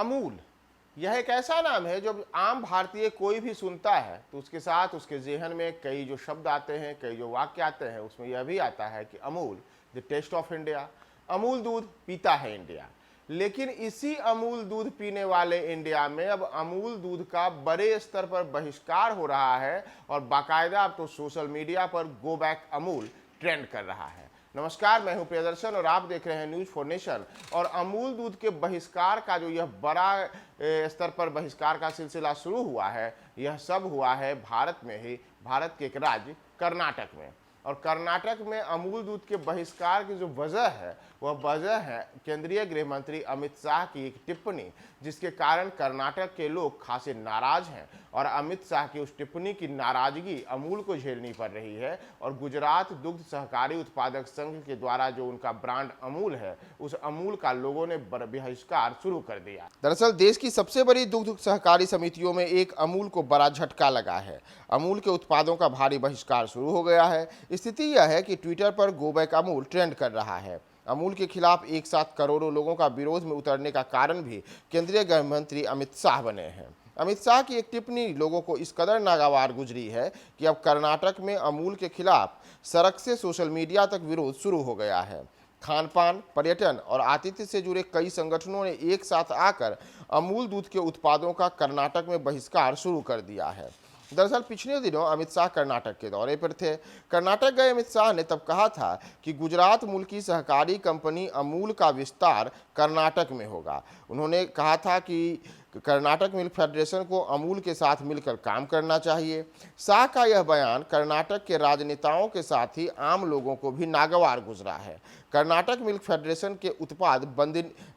अमूल, यह एक ऐसा नाम है जो आम भारतीय कोई भी सुनता है तो उसके साथ उसके जेहन में कई जो शब्द आते हैं, कई जो वाक्य आते हैं, उसमें यह भी आता है कि Amul the taste of India, Amul दूध पीता है इंडिया। लेकिन इसी अमूल दूध पीने वाले इंडिया में अब अमूल दूध का बड़े स्तर पर बहिष्कार हो रहा है और बाकायदा अब तो सोशल मीडिया पर गो बैक अमूल ट्रेंड कर रहा है। नमस्कार, मैं हूं प्रियदर्शन और आप देख रहे हैं न्यूज फॉर नेशन। और अमूल दूध के बहिष्कार का जो यह बड़ा स्तर पर बहिष्कार का सिलसिला शुरू हुआ है, यह सब हुआ है भारत में ही, भारत के एक राज्य कर्नाटक में। और कर्नाटक में अमूल दूध के बहिष्कार की जो वजह है वह वजह है केंद्रीय गृह मंत्री अमित शाह की एक टिप्पणी, जिसके कारण कर्नाटक के लोग खासे नाराज हैं। और अमित शाह की उस टिप्पणी की नाराजगी अमूल को झेलनी पड़ रही है और गुजरात दुग्ध सहकारी उत्पादक संघ के द्वारा जो उनका ब्रांड अमूल है, उस अमूल का लोगों ने बहिष्कार शुरू कर दिया। दरअसल देश की सबसे बड़ी दुग्ध सहकारी समितियों में एक अमूल को बड़ा झटका लगा है। अमूल के उत्पादों का भारी बहिष्कार शुरू हो गया है। स्थिति यह है कि ट्विटर पर गो बैक अमूल ट्रेंड कर रहा है। अमूल के खिलाफ एक साथ करोड़ों लोगों का विरोध में उतरने का कारण भी केंद्रीय गृह मंत्री अमित शाह बने हैं। अमित शाह की एक टिप्पणी लोगों को इस कदर नागवार गुजरी है कि अब कर्नाटक में अमूल के खिलाफ सड़क से सोशल मीडिया तक विरोध शुरू हो गया है। खान पान, पर्यटन और आतिथ्य से जुड़े कई संगठनों ने एक साथ आकर अमूल दूध के उत्पादों का कर्नाटक में बहिष्कार शुरू कर दिया है। दरअसल पिछले दिनों अमित शाह कर्नाटक के दौरे पर थे। कर्नाटक गए अमित शाह ने तब कहा था कि गुजरात मूल की सहकारी कंपनी अमूल का विस्तार कर्नाटक में होगा। उन्होंने कहा था कि कर्नाटक मिल्क फेडरेशन को अमूल के साथ मिलकर काम करना चाहिए। शाह का यह बयान कर्नाटक के राजनेताओं के साथ ही आम लोगों को भी नागवार गुजरा है। कर्नाटक मिल्क फेडरेशन के उत्पाद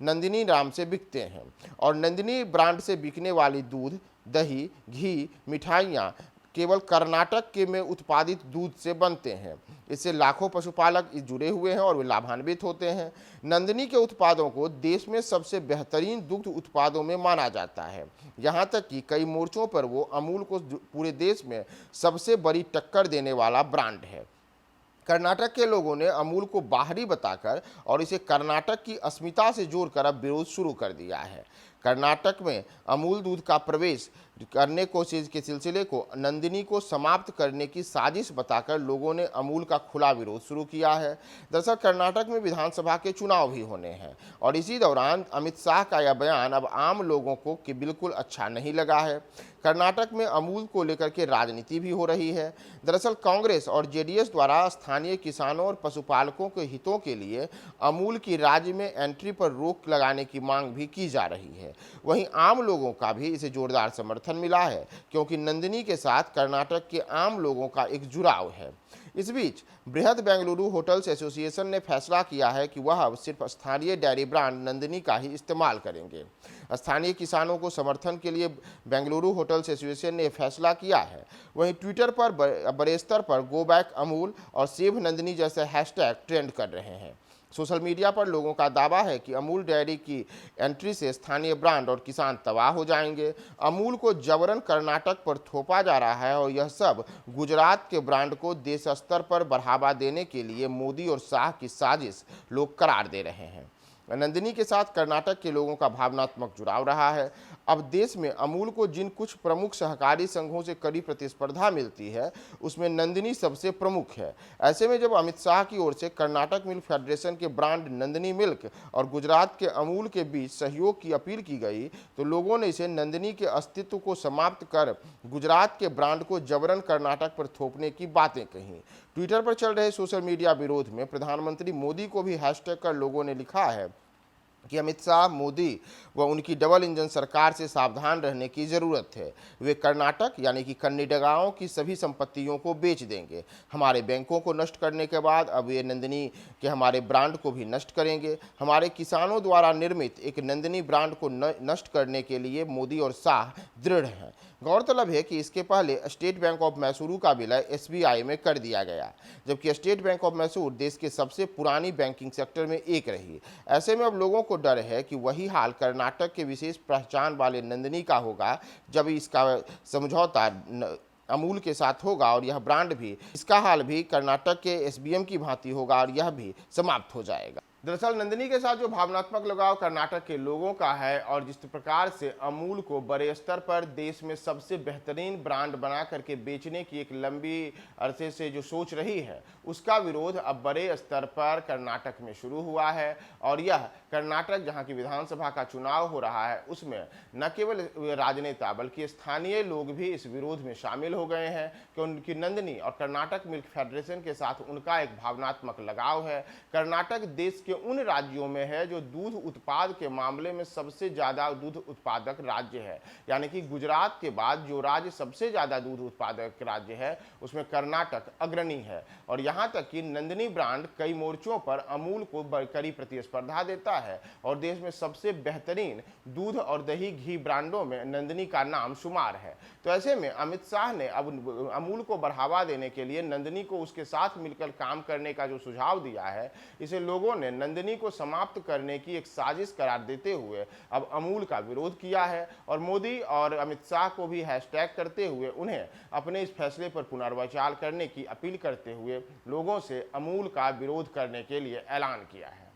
नंदिनी नाम से बिकते हैं और नंदिनी ब्रांड से बिकने वाली दूध, दही, घी, मिठाइयाँ केवल कर्नाटक के में उत्पादित दूध से बनते हैं। इससे लाखों पशुपालक जुड़े हुए हैं और वे लाभान्वित होते हैं। नंदिनी के उत्पादों को देश में सबसे बेहतरीन दुग्ध उत्पादों में माना जाता है। यहाँ तक कि कई मोर्चों पर वो अमूल को पूरे देश में सबसे बड़ी टक्कर देने वाला ब्रांड है। कर्नाटक के लोगों ने अमूल को बाहरी बताकर और इसे कर्नाटक की अस्मिता से जोड़कर अब विरोध शुरू कर दिया है। कर्नाटक में अमूल दूध का प्रवेश करने कोशिश के सिलसिले को नंदिनी को समाप्त करने की साजिश बताकर लोगों ने अमूल का खुला विरोध शुरू किया है। दरअसल कर्नाटक में विधानसभा के चुनाव भी होने हैं और इसी दौरान अमित शाह का यह बयान अब आम लोगों को कि बिल्कुल अच्छा नहीं लगा है। कर्नाटक में अमूल को लेकर के राजनीति भी हो रही है। दरअसल कांग्रेस और जेडीएस द्वारा स्थानीय किसानों और पशुपालकों के हितों के लिए अमूल की राज्य में एंट्री पर रोक लगाने की मांग भी की जा रही है। वहीं आम लोगों का भी इसे जोरदार समर्थन मिला है, क्योंकि नंदिनी के साथ कर्नाटक के आम लोगों का एक जुड़ाव है। इस बीच बृहद बेंगलुरु होटल्स एसोसिएशन ने फैसला किया है कि वह अब सिर्फ स्थानीय डेयरी ब्रांड नंदिनी का ही इस्तेमाल करेंगे। स्थानीय किसानों को समर्थन के लिए बेंगलुरु होटल्स एसोसिएशन ने फैसला किया है। वहीं ट्विटर पर बड़े स्तर पर गो बैक अमूल और सेव नंदिनी जैसे हैशटैग ट्रेंड कर रहे हैं। सोशल मीडिया पर लोगों का दावा है कि अमूल डेयरी की एंट्री से स्थानीय ब्रांड और किसान तबाह हो जाएंगे। अमूल को जबरन कर्नाटक पर थोपा जा रहा है और यह सब गुजरात के ब्रांड को देश स्तर पर बढ़ावा देने के लिए मोदी और शाह की साजिश लोग करार दे रहे हैं। नंदिनी के साथ कर्नाटक के लोगों का भावनात्मक जुड़ाव रहा है। अब देश में अमूल को जिन कुछ प्रमुख सहकारी संघों से कड़ी प्रतिस्पर्धा मिलती है, उसमें नंदिनी सबसे प्रमुख है। ऐसे में जब अमित शाह की ओर से कर्नाटक मिल्क फेडरेशन के ब्रांड नंदिनी मिल्क और गुजरात के अमूल के बीच सहयोग की अपील की गई, तो लोगों ने इसे नंदिनी के अस्तित्व को समाप्त कर गुजरात के ब्रांड को जबरन कर्नाटक पर थोपने की बातें कहीं। ट्विटर पर चल रहे सोशल मीडिया विरोध में प्रधानमंत्री मोदी को भी हैशटैग कर लोगों ने लिखा है कि अमित शाह, मोदी व उनकी डबल इंजन सरकार से सावधान रहने की जरूरत है। वे कर्नाटक यानी कि कन्नीडगांव की सभी संपत्तियों को बेच देंगे। हमारे बैंकों को नष्ट करने के बाद अब ये नंदिनी के हमारे ब्रांड को भी नष्ट करेंगे। हमारे किसानों द्वारा निर्मित एक नंदिनी ब्रांड को नष्ट करने के लिए मोदी और शाह दृढ़ हैं। गौरतलब है कि इसके पहले स्टेट बैंक ऑफ मैसूरू का विलय एसबीआई में कर दिया गया, जबकि स्टेट बैंक ऑफ मैसूर देश के सबसे पुरानी बैंकिंग सेक्टर में एक रही। ऐसे में अब लोगों को डर है कि वही हाल कर्नाटक के विशेष पहचान वाले नंदिनी का होगा, जब इसका समझौता अमूल के साथ होगा और यह ब्रांड भी, इसका हाल भी कर्नाटक के एसबीएम की भांति होगा और यह भी समाप्त हो जाएगा। दरअसल नंदिनी के साथ जो भावनात्मक लगाव कर्नाटक के लोगों का है और जिस प्रकार से अमूल को बड़े स्तर पर देश में सबसे बेहतरीन ब्रांड बना करके बेचने की एक लंबी अरसे से जो सोच रही है, उसका विरोध अब बड़े स्तर पर कर्नाटक में शुरू हुआ है। और यह कर्नाटक जहां की विधानसभा का चुनाव हो रहा है, उसमें न केवल राजनेता बल्कि स्थानीय लोग भी इस विरोध में शामिल हो गए हैं कि उनकी नंदिनी और कर्नाटक मिल्क फेडरेशन के साथ उनका एक भावनात्मक लगाव है। कर्नाटक देश के उन राज्यों में है जो दूध उत्पाद के मामले में सबसे ज्यादा दूध उत्पादक राज्य है, यानी कि गुजरात के बाद जो राज्य सबसे ज्यादा दूध उत्पादक राज्य है उसमें कर्नाटक अग्रणी है। और यहां तक कि नंदिनी ब्रांड कई मोर्चों पर अमूल को कड़ी प्रतिस्पर्धा देता है और देश में सबसे बेहतरीन दूध और दही घी ब्रांडों में नंदिनी का नाम शुमार है। तो ऐसे में अमित शाह ने अब अमूल को बढ़ावा देने के लिए नंदिनी को उसके साथ मिलकर काम करने का जो सुझाव दिया है, इसे लोगों ने नंदिनी को समाप्त करने की एक साजिश करार देते हुए अब अमूल का विरोध किया है और मोदी और अमित शाह को भी हैशटैग करते हुए उन्हें अपने इस फैसले पर पुनर्विचार करने की अपील करते हुए लोगों से अमूल का विरोध करने के लिए ऐलान किया है।